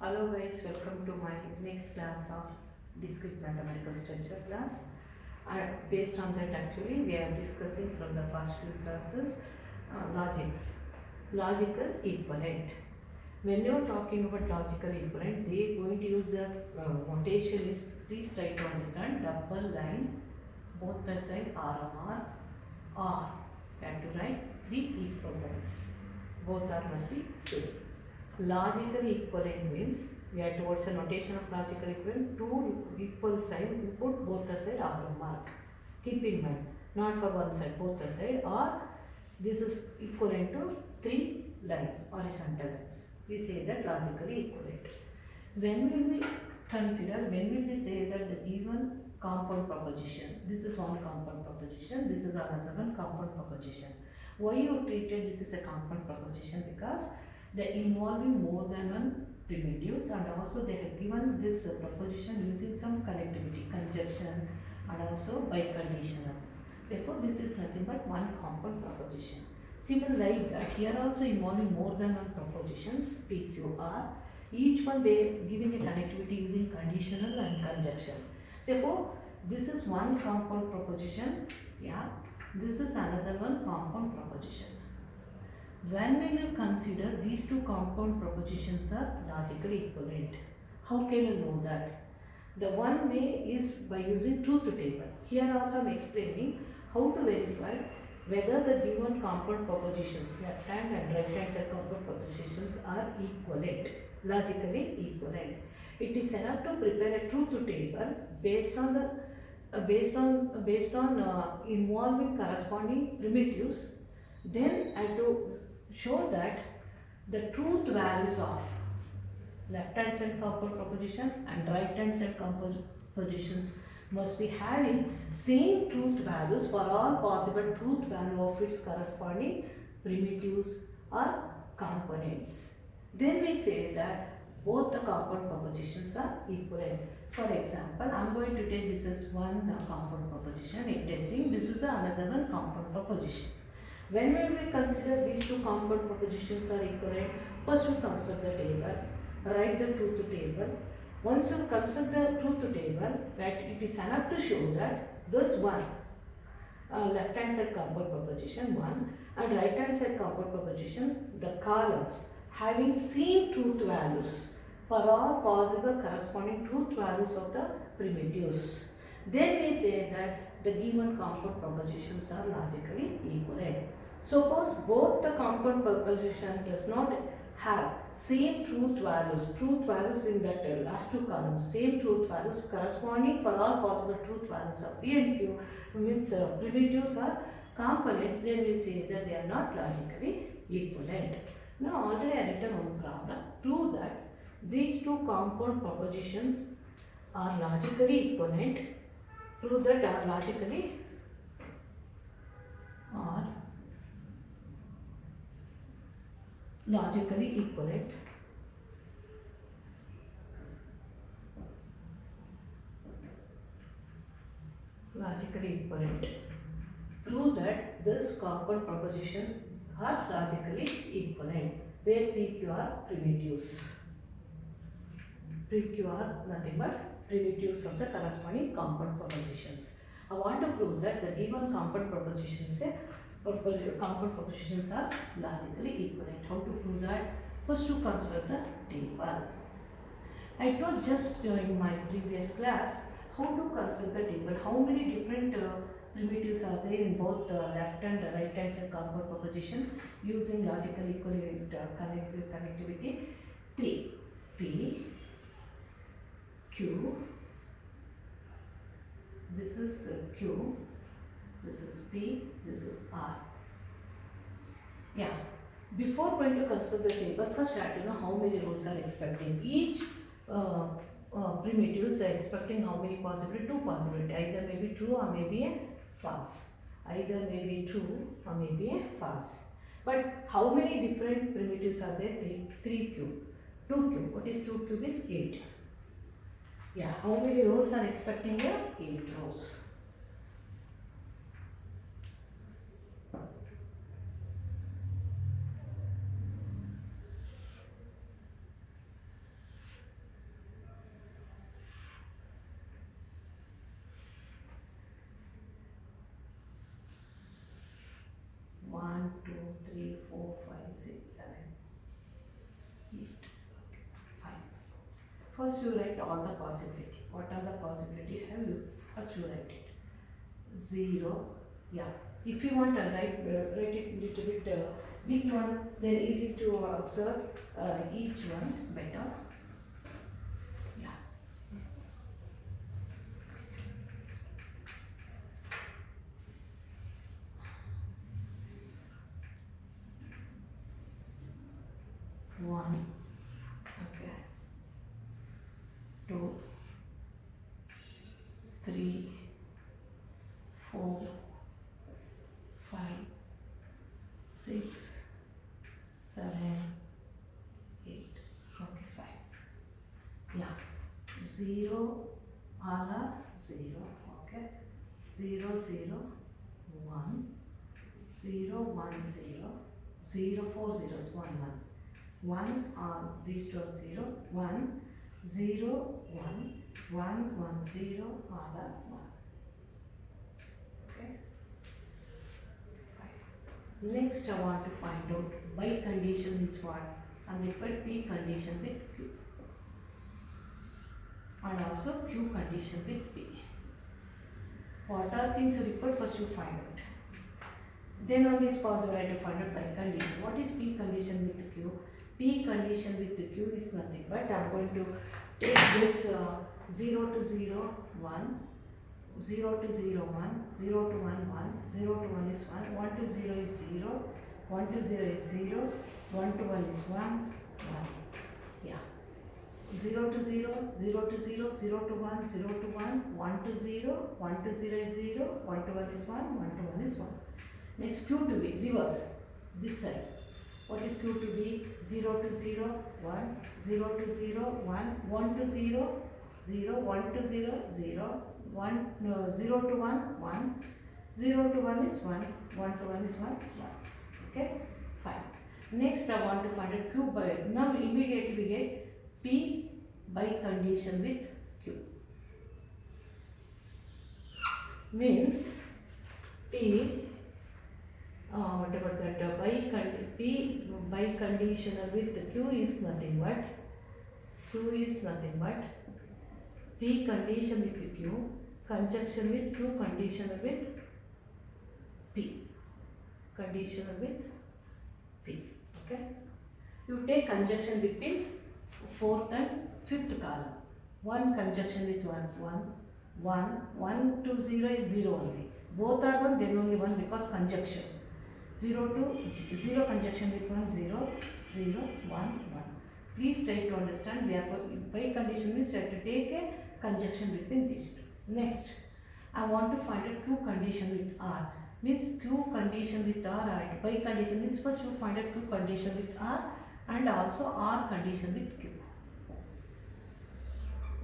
Hello guys, welcome to my next class of discrete mathematical structure class. Based on that actually we are discussing from the past few classes logical equivalent. When you are talking about logical equivalent, they are going to use the notation is, please try to understand, double line, both the side RMR, or you have to write three equivalents, both are must be same. Logical equivalent means we are towards a notation of logical equivalent, two equal sign, you put both the side R mark. Keep in mind, not for one side, both the side, or this is equivalent to three lines, horizontal lines. We say that logically equivalent. When will we consider, when will we say that the given compound proposition, this is one compound proposition, this is another one compound proposition. Why you treated this is a compound proposition? Because they involving more than one primitives, and also they have given this proposition using some connectivity, conjunction, and also biconditional. Therefore, this is nothing but one compound proposition. Similar like that, here also involving more than one propositions, PQR. Each one they giving a connectivity using conditional and conjunction. Therefore, this is one compound proposition. Yeah, this is another one compound proposition. When we will consider these two compound propositions are logically equivalent, how can you know that? The one way is by using truth table. Here also I am explaining how to verify whether the given compound propositions, left hand and right hand side compound propositions are equivalent, logically equivalent. It is enough to prepare a truth table based on involving corresponding primitives. Then I have to show that the truth values of left hand side compound proposition and right hand side compound positions must be having same truth values for all possible truth value of its corresponding primitives or components. Then we say that both the compound propositions are equivalent. For example, I am going to take this as one compound proposition, intending this is another one compound proposition. When will we consider these two compound propositions are equivalent? First we construct the table, write the truth table. Once you construct the truth table, that it is enough to show that this one left hand side compound proposition 1 and right hand side compound proposition, the columns having same truth values for all possible corresponding truth values of the primitives. Then we say that the given compound propositions are logically equivalent. Suppose both the compound proposition does not have same truth values in that last two columns, same truth values corresponding for all possible truth values of P and Q, means primitives or components, then we say that they are not logically equivalent. Now already I written one problem, prove that these two compound propositions are logically equivalent. Prove that are logically equivalent. Logically equivalent. Prove that this compound proposition are logically equivalent, where PQ are primitives. PQ are nothing but primitives of the corresponding compound propositions. I want to prove that the given compound propositions are logically equivalent. How to prove that? First to construct the table. I told just in my previous class how to construct the table, how many different primitives are there in both the left and right hand side compound proposition using logical equivalent connectivity. 3. P, Q, this is Q, this is P, this is R. Yeah, before going to construct the table, first I have to know how many rows are expecting. Each primitives are expecting how many possibility? Two possibility, either may be true or maybe a false. Either may be true or maybe a false. But how many different primitives are there? 3Q. 2Q. What is 2Q is 8. Yeah, how many rows are expecting here? 8 rows. 3, 4, 5, 6, 7, 8. Okay, fine. First you write all the possibility. What are the possibility have you? First you write it. 0. Yeah. If you want to write it little bit big one, then easy to observe each one better. Yeah. 1. Okay. 2, 3, 4, 5, 6, 7, 8. Okay, fine. Yeah. 0, ala 0. Okay. 0, 0, 1, 0, 1, 0, 0, 4 zeros, 1, 1. 1 are these two are 0, 1, 0, 1, 1, 1, 0, ala 1. Okay. Fine. Next I want to find out by condition is what? And we put P condition with Q. And also Q condition with P. What are things you report? First you find out. Then only is possible to find out by condition. What is P condition with Q? P condition with Q is nothing but I am going to take this 0 to 0, 1, 0 to 0, 1, 0 to 1, 1, 0 to 1 is 1, 1 to 0 is 0, 1 to 0 is 0, 1 to 1 is 1, 1. Yeah. 0 to 0, 0 to 0, 0 to 1, 0 to 1, 1 to 0, 1 to 0 is 0, 1 to 1 is 1, 1 to 1 is 1. Next Q to B, reverse, this side. What is Q to B? 0 to 0, 1, 0 to 0, 1, 1 to 0, 0, 1 to 0, 0, 1, no, 0 to 1, 1, 0 to 1 is 1, 1 to 1 is 1, 1. Okay, fine. Next I want to find a Q by, now immediately we get P by condition with Q. Means P, what about that, P by conditional with Q is nothing but, P condition with Q, conjunction with Q conditional with P, conditional with P. Okay. You take conjunction between fourth and fifth column. One conjunction with 1 to 0 is 0 only. Both are 1, then only 1 because conjunction. 0 to 0 conjunction with 1, 0, 0, 1, 1. Please try to understand. We are by condition means we have to take a conjunction between these two. Next, I want to find a Q condition with R. Means Q condition with R. By condition means first you find a Q condition with R and also R condition with Q.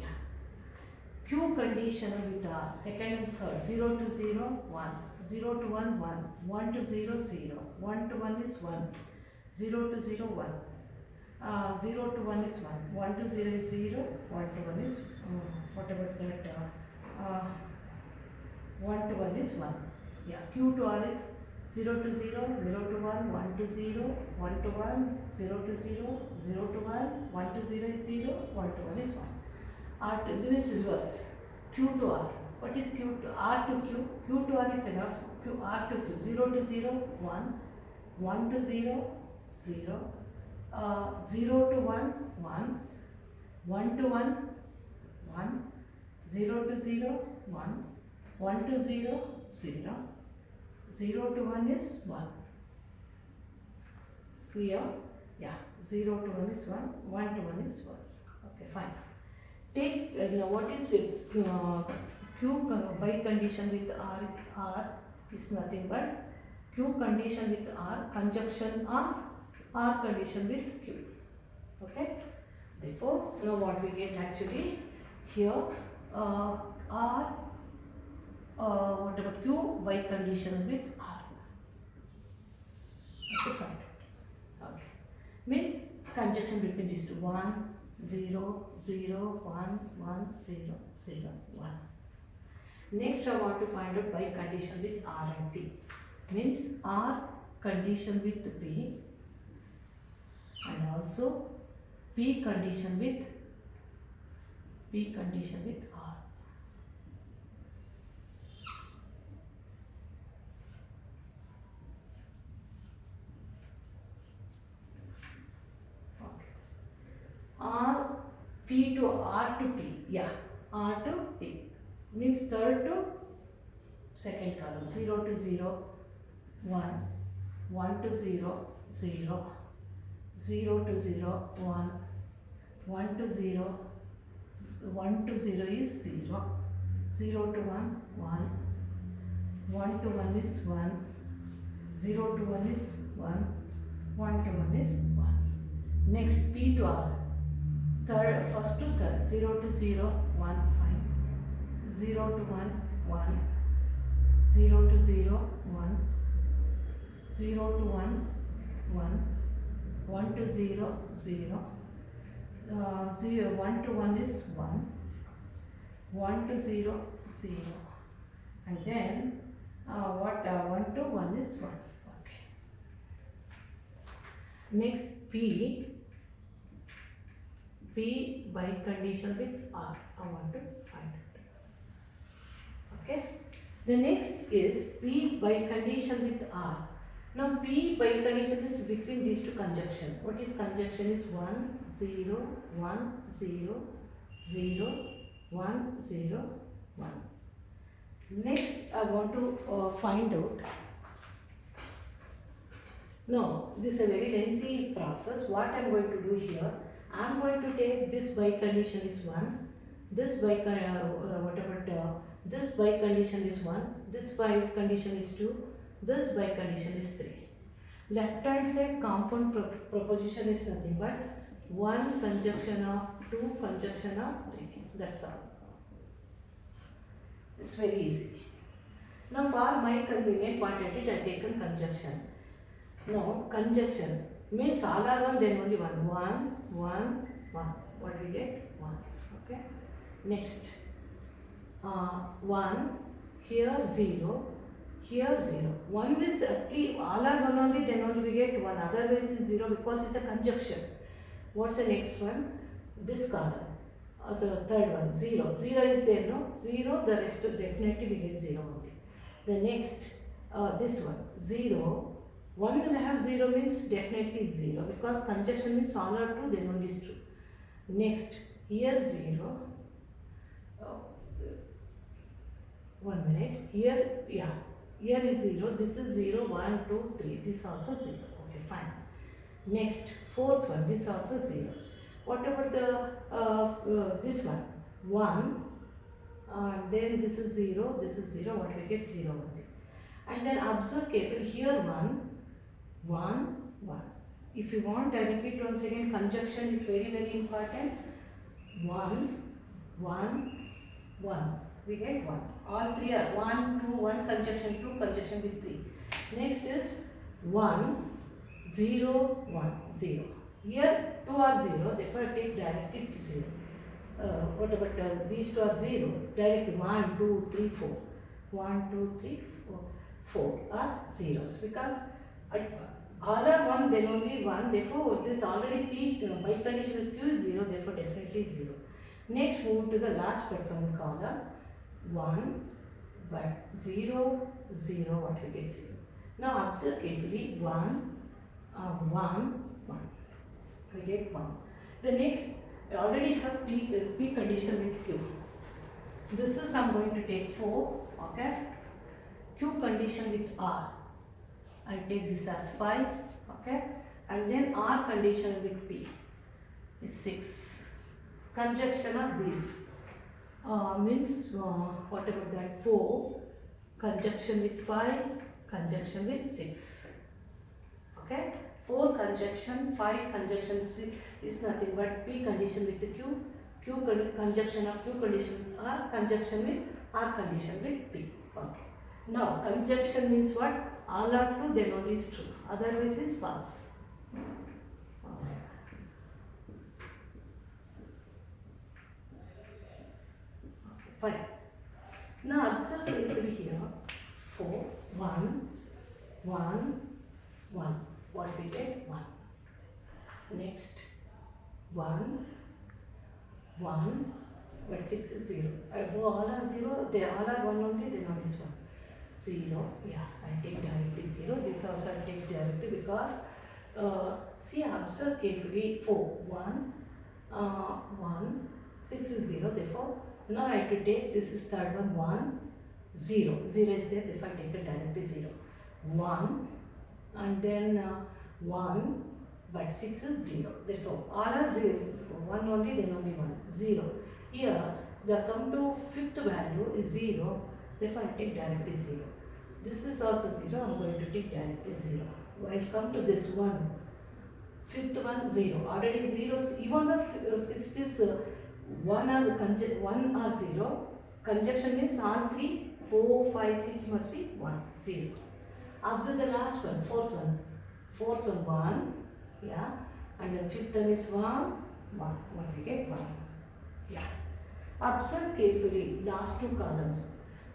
Yeah. Q condition with R, second and third, 0 to 0, 1, 0 to 1, 1, 1 to 0, 0, 1 to 1 is 1, 0 to 0, 1. 0 to 1 is 1, 1 to 0 is 0, 1 to 1 is, what about that, 1 to 1 is 1. Yeah, Q to R is 0 to 0, 0 to 1, 1 to 0, 1 to 1, 0 to 0, 0 to 1, 1 to 0 is 0, 1 to 1 is 1. R to means reverse, Q to R. What is Q to R to Q? Q to R is enough, Q R to Q, 0 to 0, 1, 1 to 0, 0, 0 to 1, 1, 1 to 1, 1, 0 to 0, 1, 1 to 0, 0, 0 to 1 is 1. It's clear? Yeah, 0 to 1 is 1, 1 to 1 is 1. Okay, fine. Take, now what is it? Q by condition with R is nothing but Q condition with R, conjunction R condition with Q. Okay? Therefore, now what we get actually here, R, what about Q by condition with R. Okay, fine. Okay. Means conjunction between these two, 1, 0, 0, 1, 1, 0, 0, 1. Next I want to find out by condition with R and P. Means R condition with P and also P condition with R. Okay. R P to R to P, yeah, R to P means third to second column, 0 to 0, 1, 1 to 0, 0, 0 to 0, 1, 1 to 0, 1 to 0 is 0, 0 to 1, 1, 1 to 1 is 1, 0 to 1 is 1, 1 to 1 is 1. Next, P to R, third, first to third, 0 to 0, 1, fine, 0 to 1, 1, 0 to 0, 1, 0 to 1, 1, 1 to 0, 0, 1 to 1 is 1, 1 to 0, 0, and then 1 to 1 is 1. Okay. Next, P by condition with R. I want to find it. Okay. The next is P by condition with R. Now P by condition is between these two conjunction. What is conjunction is 1, 0, 1, 0, 0, 1, 0, 1. Next I want to find out. No, this is a very lengthy process. What I am going to do here, I am going to take this by condition is 1, this by this by condition is 1, this by condition is 2, this by condition is 3. Left hand side compound proposition is nothing but 1 conjunction of 2 conjunction of 3. That's all. It's very easy. Now for my convenient, what I did, I taken conjunction. Now conjunction means all are 1, then only 1. 1, 1, 1. What we get? 1. Okay. Next, 1, here 0, here 0. 1 is at least all are 1 only, then only we get 1. Otherwise is 0 because it's a conjunction. What's the next one? This column. The third one, 0. 0 is there, no? 0, the rest of definitely we get 0 only. The next, this one, 0. 1 will have 0 means definitely 0 because conjunction means all are true, then only is true. Next, here 0. 1 minute. Here, yeah. Here is 0. This is 0, 1, 2, 3. This also 0. Okay, fine. Next, fourth one. This also 0. What about the this one? 1. Then this is 0. This is 0. What we get? 0 only. And then observe carefully. Here 1, 1, 1. If you want, I repeat once again. Conjunction is very, very important. 1, 1, 1. We get 1. All three are 1, 2, 1 conjunction, 2 conjunction with 3. Next is 1, 0, 1, 0. Here 2 are 0, therefore I take directly to 0. What about these two are 0? Direct 1, 2, 3, 4. 1, 2, 3, 4 are zeros because all are 1, then only 1. Therefore, this already P by condition with Q is 0, therefore definitely 0. Next, move to the last performing column. 1, but 0, 0, what we get 0. Now observe carefully 1, 1, 1. We get 1. The next, I already have P condition with Q. This is I am going to take 4, okay. Q condition with R. I take this as 5, okay. And then R condition with P is 6. Conjunction of these. Means what about that? 4 conjunction with 5, conjunction with 6. Okay, 4 conjunction, 5 conjunction is nothing but P condition with the Q, conjunction of Q condition with R, conjunction with R condition with P. Okay. Now conjunction means what? All are true, then only is true. Otherwise is false. Fine. Now observe carefully here. 4, 1, 1, 1, but 6 is 0. All are 0, they all are 1 only, then one is 1. 0, yeah, I take directly 0. This also I take directly because, see, observe carefully. 4, 1, 1, 6 is 0, therefore, now I have to take, this is third one, 1, 0. 0 is there, therefore I take it directly 0. 1, and then 1, but 6 is 0. Therefore, all are 0. 1 only, then only 1. 0. Here, the come to fifth value is 0. Therefore, I take directly 0. This is also 0. I am going to take directly 0. While come to this one, fifth one 0. Already 0. Even the sixth is 1 or 0. Conjunction means all 3, 4, 5, 6 must be 1, 0. Observe the last one, fourth one. Fourth one 1. Yeah. And then fifth one is 1, 1. What we get? 1. Yeah. Observe carefully last two columns.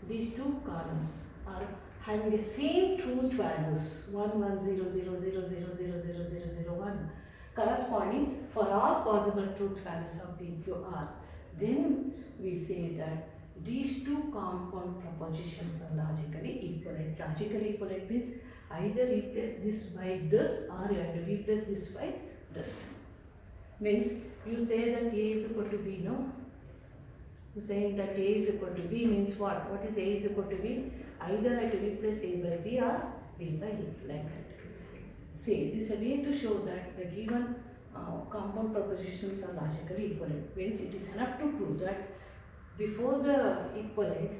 These two columns are having the same truth values 1, 1, 0, 0, 0, 0, 0, 0, 0, 0, 1 corresponding for all possible truth values of P, Q, R. Then we say that these two compound propositions are logically equivalent. Logically equivalent means either replace this by this or you have to replace this by this. Means you say that A is equal to B, no? Saying that A is equal to B means what? What is A is equal to B? Either I have to replace A by B or B by A, like that. See, this is a way to show that the given compound propositions are logically equivalent. Means it is enough to prove that before the equivalent,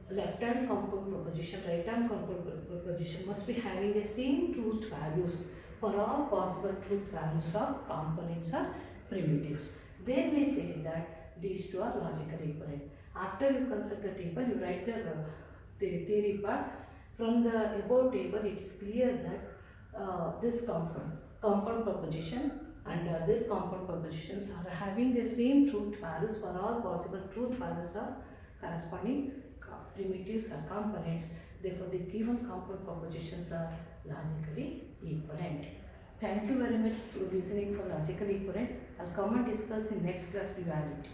left-hand compound proposition, right-hand compound proposition must be having the same truth values for all possible truth values of components or primitives. Then we say that these two are logically equivalent. After you consult the table, you write the theory part. From the above table, it is clear that this compound proposition and this compound propositions are having the same truth values for all possible truth values of corresponding primitives or components. Therefore, the given compound propositions are logically equivalent. Thank you very much for listening for logically equivalent. I'll come and discuss in next class duality.